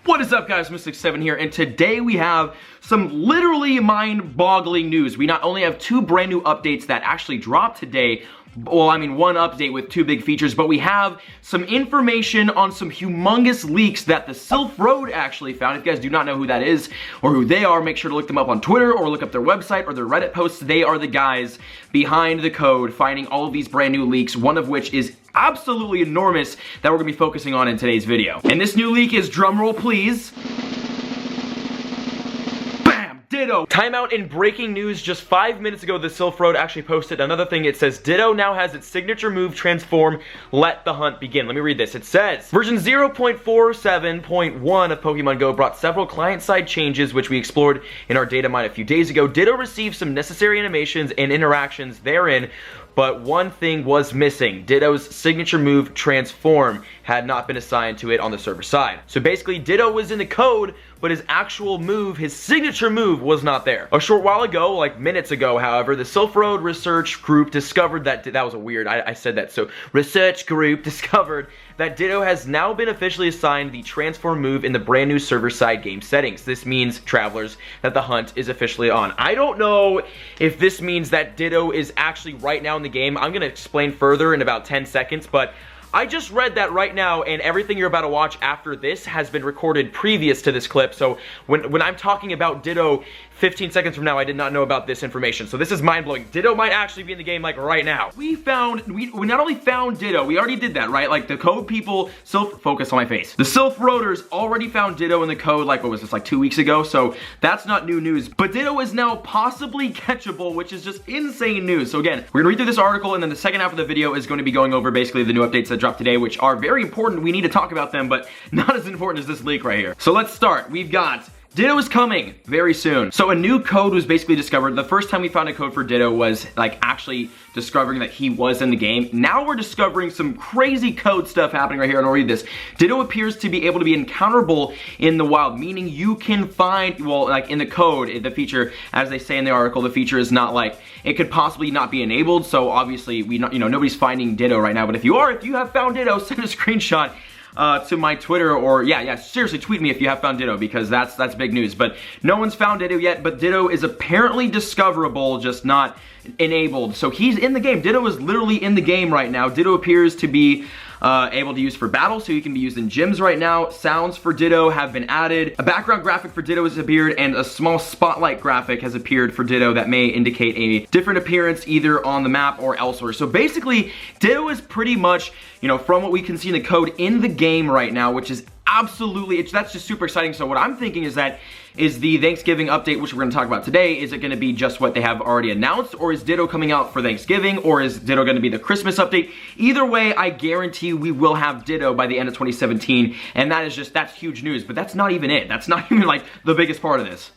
What is up, guys? Mystic7 here, and today we have some literally mind-boggling news. We not only have two brand new updates that actually dropped today, well, I mean one update with two big features, but we have some information on some humongous leaks that the Silph Road actually found. If you guys do not know who that is or who they are, make sure to look them up on Twitter or look up their website or their Reddit posts. They are the guys behind the code, finding all of these brand new leaks, one of which is absolutely enormous that we're gonna be focusing on in today's video. And this new leak is, drumroll please, Ditto. Timeout in breaking news. Just 5 minutes ago, the Silph Road actually posted another thing. It says, Ditto now has its signature move, Transform, let the hunt begin. Let me read this. It says, version 0.47.1 of Pokemon Go brought several client-side changes, which we explored in our data mine a few days ago. Ditto received some necessary animations and interactions therein, but one thing was missing. Ditto's signature move, Transform, had not been assigned to it on the server side. So basically, Ditto was in the code, but his actual move, his signature move, was not there. A short while ago, like minutes ago, however, the Silph Road research group discovered that, that was a weird, I said that, so research group discovered that Ditto has now been officially assigned the Transform move in the brand new server-side game settings. This means, travelers, that the hunt is officially on. I don't know if this means that Ditto is actually right now in the game. I'm gonna explain further in about 10 seconds, but I just read that right now, and everything you're about to watch after this has been recorded previous to this clip, so when I'm talking about Ditto 15 seconds from now, I did not know about this information, so this is mind-blowing. Ditto might actually be in the game, like, right now. We not only found Ditto, we already did that, right? Like, the code people, focus on my face. The Silph Roaders already found Ditto in the code, like, what was this, like 2 weeks ago, so that's not new news, but Ditto is now possibly catchable, which is just insane news. So again, we're gonna read through this article, and then the second half of the video is going to be going over basically the new updates that dropped today, which are very important. We need to talk about them, but not as important as this leak right here. So let's start. We've got Ditto is coming very soon. So a new code was basically discovered. The first time we found a code for Ditto was like actually discovering that he was in the game. Now we're discovering some crazy code stuff happening right here, and I'll read this. Ditto appears to be able to be encounterable in the wild, meaning you can find, well, like in the code, the feature, as they say in the article, the feature is not like, it could possibly not be enabled, so obviously nobody's finding Ditto right now, but if you have found Ditto, send a screenshot to my Twitter, or yeah, seriously, tweet me if you have found Ditto, because that's big news. But no one's found Ditto yet, but Ditto is apparently discoverable, just not enabled. So he's in the game. Ditto is literally in the game right now. Ditto appears to be able to use for battle, so he can be used in gyms right now. Sounds for Ditto have been added. A background graphic for Ditto has appeared, and a small spotlight graphic has appeared for Ditto that may indicate a different appearance either on the map or elsewhere. So basically, Ditto is pretty much, from what we can see in the code, in the game right now, which is absolutely, that's just super exciting. So what I'm thinking is that is the Thanksgiving update, which we're going to talk about today, is it going to be just what they have already announced, or is Ditto coming out for Thanksgiving, or is Ditto going to be the Christmas update? Either way, I guarantee we will have Ditto by the end of 2017, and that's huge news, but that's not even it. That's not even like the biggest part of this.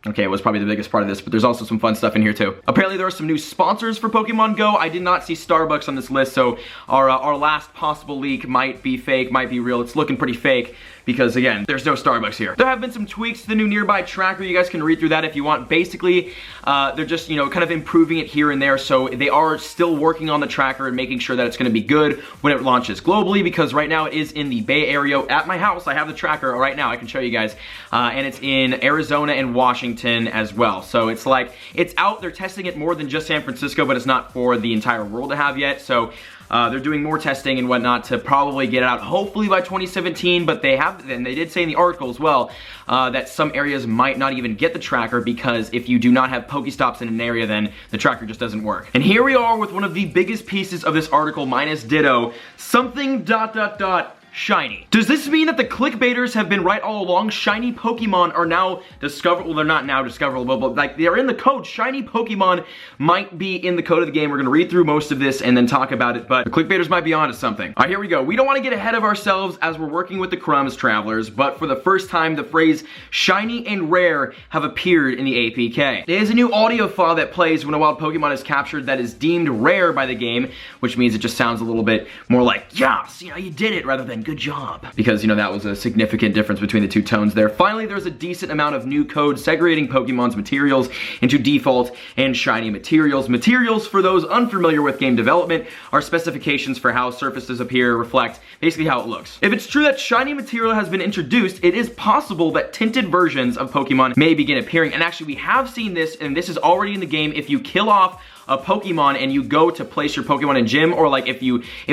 Okay, it was probably the biggest part of this, but there's also some fun stuff in here too. Apparently there are some new sponsors for Pokemon Go. I did not see Starbucks on this list, so our last possible leak might be fake, might be real. It's looking pretty fake, because again, there's no Starbucks here. There have been some tweaks to the new nearby tracker. You guys can read through that if you want. Basically, they're just, kind of improving it here and there, so they are still working on the tracker and making sure that it's gonna be good when it launches globally, because right now it is in the Bay Area. At my house, I have the tracker right now. I can show you guys, and it's in Arizona and Washington as well. So it's like, it's out, they're testing it more than just San Francisco, but it's not for the entire world to have yet. So they're doing more testing and whatnot to probably get it out hopefully by 2017, but they have, and they did say in the article as well, that some areas might not even get the tracker, because if you do not have Pokestops in an area, then the tracker just doesn't work. And here we are with one of the biggest pieces of this article, minus Ditto, something ... shiny. Does this mean that the clickbaiters have been right all along? Shiny Pokemon are now discoverable. Well, they're not now discoverable, but like they're in the code. Shiny Pokemon might be in the code of the game. We're gonna read through most of this and then talk about it, but the clickbaiters might be onto something. All right, here we go. We don't want to get ahead of ourselves as we're working with the crumbs, travelers, but for the first time, the phrase shiny and rare have appeared in the APK. There is a new audio file that plays when a wild Pokemon is captured that is deemed rare by the game, which means it just sounds a little bit more like, yes, you did it, rather than good job. Because, you know, that was a significant difference between the two tones there. Finally, there's a decent amount of new code segregating Pokemon's materials into default and shiny materials. Materials, for those unfamiliar with game development, are specifications for how surfaces appear, reflect, basically how it looks. If it's true that shiny material has been introduced, it is possible that tinted versions of Pokemon may begin appearing. And actually, we have seen this, and this is already in the game. If you kill off a Pokemon and you go to place your Pokemon in gym, or like if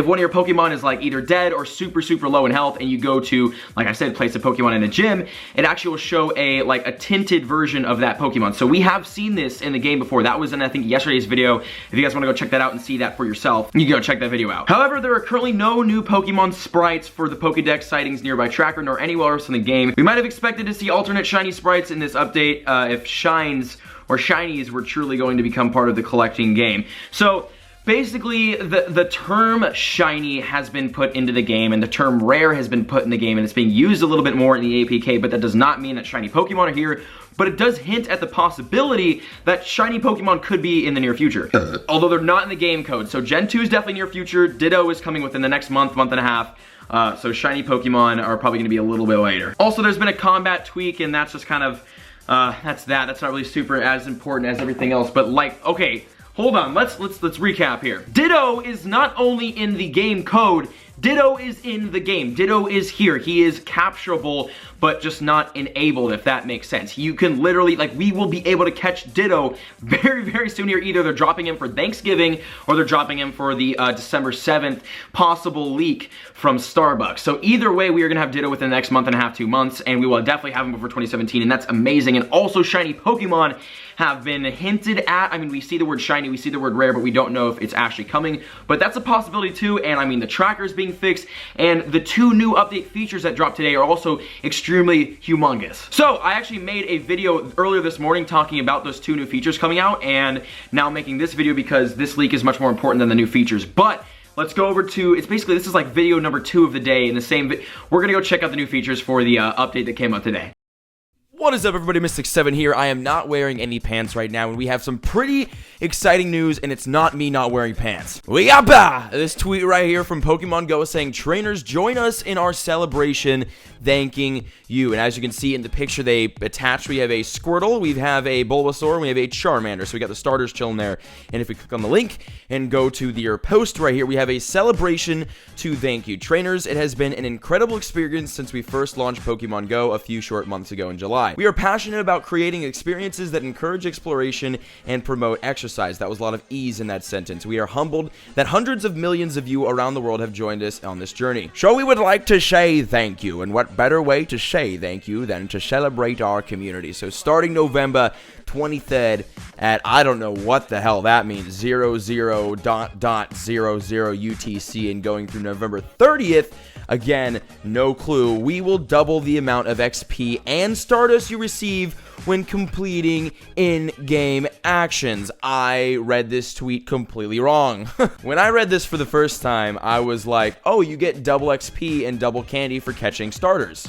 one of your Pokemon is like either dead or super low in health, and you go to, like I said, place a Pokemon in a gym, it actually will show a tinted version of that Pokemon. So we have seen this in the game before. That was in, I think, yesterday's video. If you guys want to go check that out and see that for yourself, you can go check that video out. However, there are currently no new Pokemon sprites for the Pokedex sightings nearby tracker, nor anywhere else in the game. We might have expected to see alternate shiny sprites in this update if shines or shinies were truly going to become part of the collecting game. So basically, the term shiny has been put into the game, and the term rare has been put in the game, and it's being used a little bit more in the APK, but that does not mean that shiny Pokemon are here. But it does hint at the possibility that shiny Pokemon could be in the near future. Although they're not in the game code. So Gen 2 is definitely near future. Ditto is coming within the next month and a half. So shiny Pokemon are probably going to be a little bit later. Also, there's been a combat tweak, and that's just kind of that's not really super as important as everything else. But like, okay, hold on, let's recap here. Ditto is not only in the game code, Ditto is in the game. Ditto is here. He is capturable, but just not enabled, if that makes sense. You can literally, like, we will be able to catch Ditto very soon here. Either they're dropping him for Thanksgiving, or they're dropping him for the December 7th possible leak from Starbucks. So either way, we are gonna have Ditto within the next month and a half, 2 months, and we will definitely have him before 2017, and that's amazing. And also, shiny Pokemon have been hinted at. I mean, we see the word shiny, we see the word rare, but we don't know if it's actually coming. But that's a possibility too, and I mean, the tracker's being fixed, and the 2 new update features that dropped today are also extremely humongous. So, I actually made a video earlier this morning talking about those 2 new features coming out, and now I'm making this video because this leak is much more important than the new features. But let's go over to, it's basically, this is like video number 2 of the day in the same we're gonna go check out the new features for the update that came out today. What is up, everybody? Mystic7 here. I am not wearing any pants right now, and we have some pretty exciting news, and it's not me not wearing pants. We got this tweet right here from Pokemon Go saying, "Trainers, join us in our celebration, thanking you." And as you can see in the picture they attached, we have a Squirtle, we have a Bulbasaur, and we have a Charmander. So we got the starters chilling there. And if we click on the link and go to their post right here, we have a celebration to thank you. Trainers, it has been an incredible experience since we first launched Pokemon Go a few short months ago in July. We are passionate about creating experiences that encourage exploration and promote exercise. That was a lot of ease in that sentence. We are humbled that hundreds of millions of you around the world have joined us on this journey. So we would like to say thank you, and what better way to say thank you than to celebrate our community. So starting November 23rd at, I don't know what the hell that means, 00.00 UTC, and going through November 30th, again, no clue, we will double the amount of XP and Stardust you receive when completing in-game actions. I read this tweet completely wrong. When I read this for the first time, I was like, oh, you get double XP and double candy for catching starters.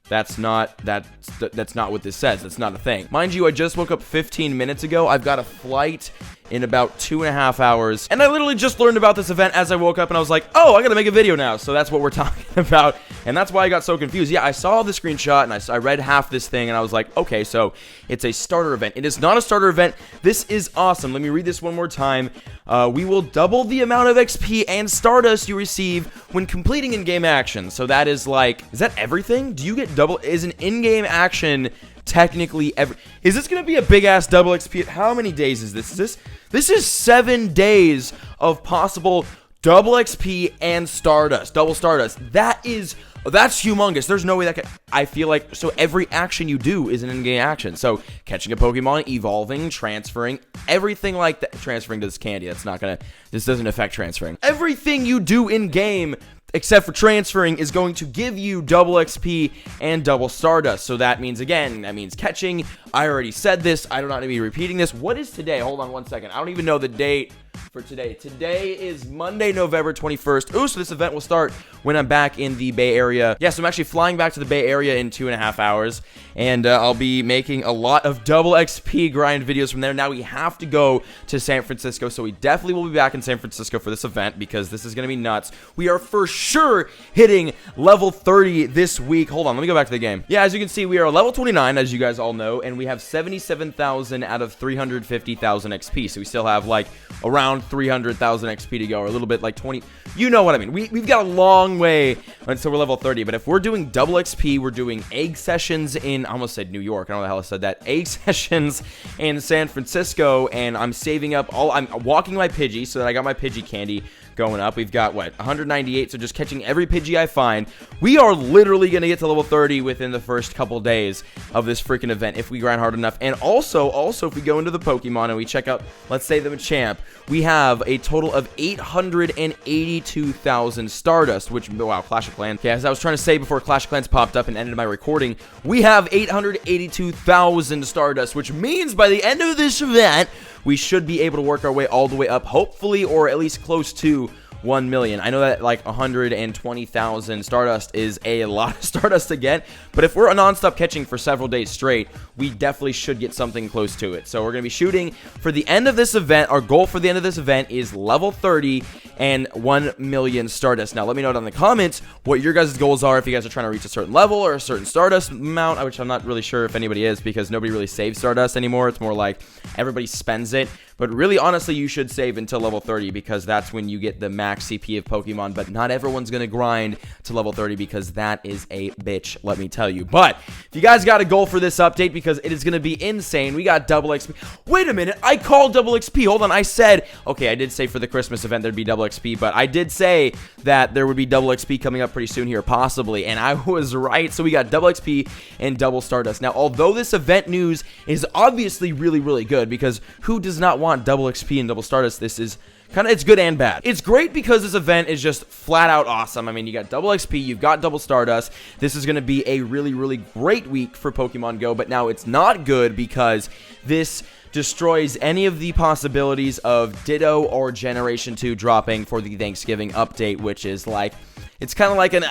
That's not what this says. That's not a thing. Mind you, I just woke up 15 minutes ago. I've got a flight in about 2.5 hours, and I literally just learned about this event as I woke up, and I was like, oh, I gotta make a video now. So that's what we're talking about, and that's why I got so confused. Yeah, I saw the screenshot, and I read half this thing, and I was like, okay, so it's a starter event. It is not a starter event. This is awesome. Let me read this one more time. We will double the amount of XP and Stardust you receive when completing in-game actions. So that is like, is that everything? Do you get double? Is an in-game action technically is this gonna be a big ass double XP? How many days is this? This is 7 days of possible double XP and Stardust, double Stardust. That's humongous. There's no way that could, I feel like, so every action you do is an in-game action. So catching a Pokemon, evolving, transferring, everything like that. Transferring to this candy, this doesn't affect transferring. Everything you do in-game except for transferring is going to give you double XP and double Stardust. So that means, again, that means catching. I already said this. I do not need to be repeating this. What is today? Hold on one second. I don't even know the date for today. Today is Monday, November 21st. Ooh, so this event will start when I'm back in the Bay Area. Yeah, so I'm actually flying back to the Bay Area in 2.5 hours, and I'll be making a lot of double XP grind videos from there. Now we have to go to San Francisco, so we definitely will be back in San Francisco for this event because this is going to be nuts. We are for sure hitting level 30 this week. Hold on, let me go back to the game. Yeah, as you can see, we are level 29, as you guys all know, and we have 77,000 out of 350,000 XP, so we still have like around 300,000 XP to go, or a little bit like 20. You know what I mean. We've got a long way until we're level 30, but if we're doing double XP, we're doing egg sessions in, I almost said New York, I don't know the hell I said that, egg sessions in San Francisco, and I'm saving up I'm walking my Pidgey, so that I got my Pidgey candy going up. We've got, what, 198, so just catching every Pidgey I find. We are literally going to get to level 30 within the first couple days of this freaking event if we grind hard enough. And also, if we go into the Pokemon and we check out, let's say, the Machamp, we have a total of 882,000 Stardust, which, wow, Clash of Clans. Okay, as I was trying to say before Clash of Clans popped up and ended my recording, we have 882,000 Stardust, which means by the end of this event, we should be able to work our way all the way up, hopefully, or at least close to 1 million. I know that like 120,000 Stardust is a lot of Stardust to get, but if we're non-stop catching for several days straight, we definitely should get something close to it. So we're going to be shooting for the end of this event. Our goal for the end of this event is level 30 and 1 million Stardust. Now, let me know down in the comments what your guys' goals are, if you guys are trying to reach a certain level or a certain Stardust amount, which I'm not really sure if anybody is, because nobody really saves Stardust anymore. It's more like everybody spends it. But really, honestly, you should save until level 30 because that's when you get the max CP of Pokemon. But not everyone's going to grind to level 30 because that is a bitch, let me tell you. But if you guys got a goal for this update, because it is going to be insane, we got double XP. Wait a minute, I called double XP. Hold on, I said, okay, I did say for the Christmas event there'd be double XP, but I did say that there would be double XP coming up pretty soon here, possibly. And I was right. So we got double XP and double Stardust. Now, although this event news is obviously really, really good, because who does not want double XP and double Stardust? This is it's good and bad. It's great because this event is just flat out awesome. I mean, you got double XP, you've got double Stardust. This is going to be a really, really great week for Pokemon Go, but now it's not good because this destroys any of the possibilities of Ditto or Generation 2 dropping for the Thanksgiving update, which is like, it's kind of like an,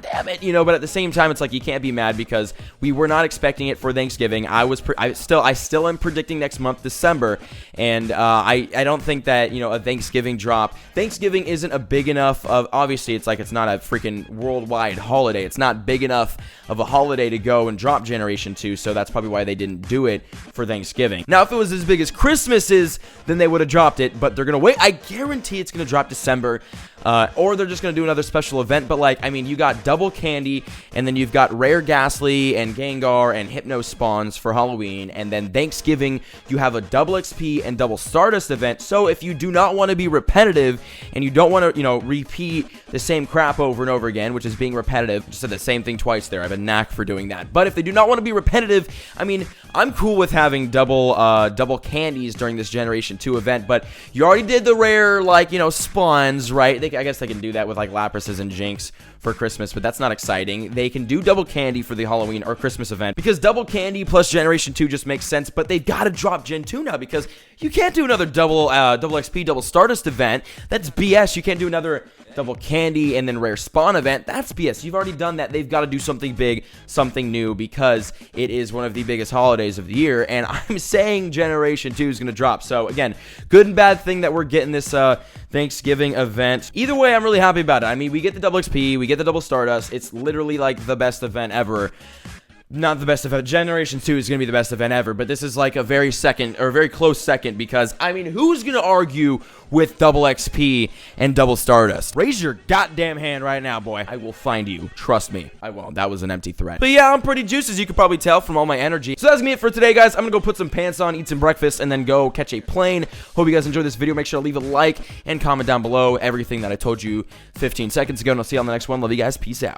damn it, you know, but at the same time, it's like you can't be mad because we were not expecting it for Thanksgiving. I still am predicting next month, December, and I don't think that, you know, a Thanksgiving drop. Thanksgiving isn't a big enough of, obviously, it's like it's not a freaking worldwide holiday. It's not big enough of a holiday to go and drop Generation 2, so that's probably why they didn't do it for Thanksgiving. Now, if it was as big as Christmas is, then they would have dropped it, but they're going to wait. I guarantee it's going to drop December, or they're just going to do another special event. But like, I mean, you got double candy, and then you've got rare Ghastly and Gengar and Hypno spawns for Halloween, and then Thanksgiving you have a double XP and double Stardust event. So if you do not want to be repetitive and you don't want to, you know, repeat the same crap over and over again, which is being repetitive, just said the same thing twice there. I have a knack for doing that. But if they do not want to be repetitive, I mean, I'm cool with having double candies during this Generation 2 event, but you already did the rare, like, you know, spawns, right? I guess they can do that with like Laprases and Jinx for Christmas, but that's not exciting. They can do double candy for the Halloween or Christmas event because double candy plus Generation 2 just makes sense, but they've got to drop Gen 2 now because you can't do another double XP, double Stardust event. That's BS. You can't do another double candy and then rare spawn event. That's BS. You've already done that. They've got to do something big, something new, because it is one of the biggest holidays of the year, and I'm saying Generation 2 is going to drop. So again, good and bad thing that we're getting this Thanksgiving event. Either way, I'm really happy about it. I mean, we get the double XP, we get the double Stardust. It's literally like the best event ever. Not the best event. Generation 2 is going to be the best event ever, but this is like a very close second because, I mean, who's going to argue with double XP and double Stardust? Raise your goddamn hand right now, boy. I will find you. Trust me. I won't. That was an empty threat. But yeah, I'm pretty juiced, as you can probably tell from all my energy. So that's me it for today, guys. I'm going to go put some pants on, eat some breakfast, and then go catch a plane. Hope you guys enjoyed this video. Make sure to leave a like and comment down below everything that I told you 15 seconds ago, and I'll see you on the next one. Love you guys. Peace out.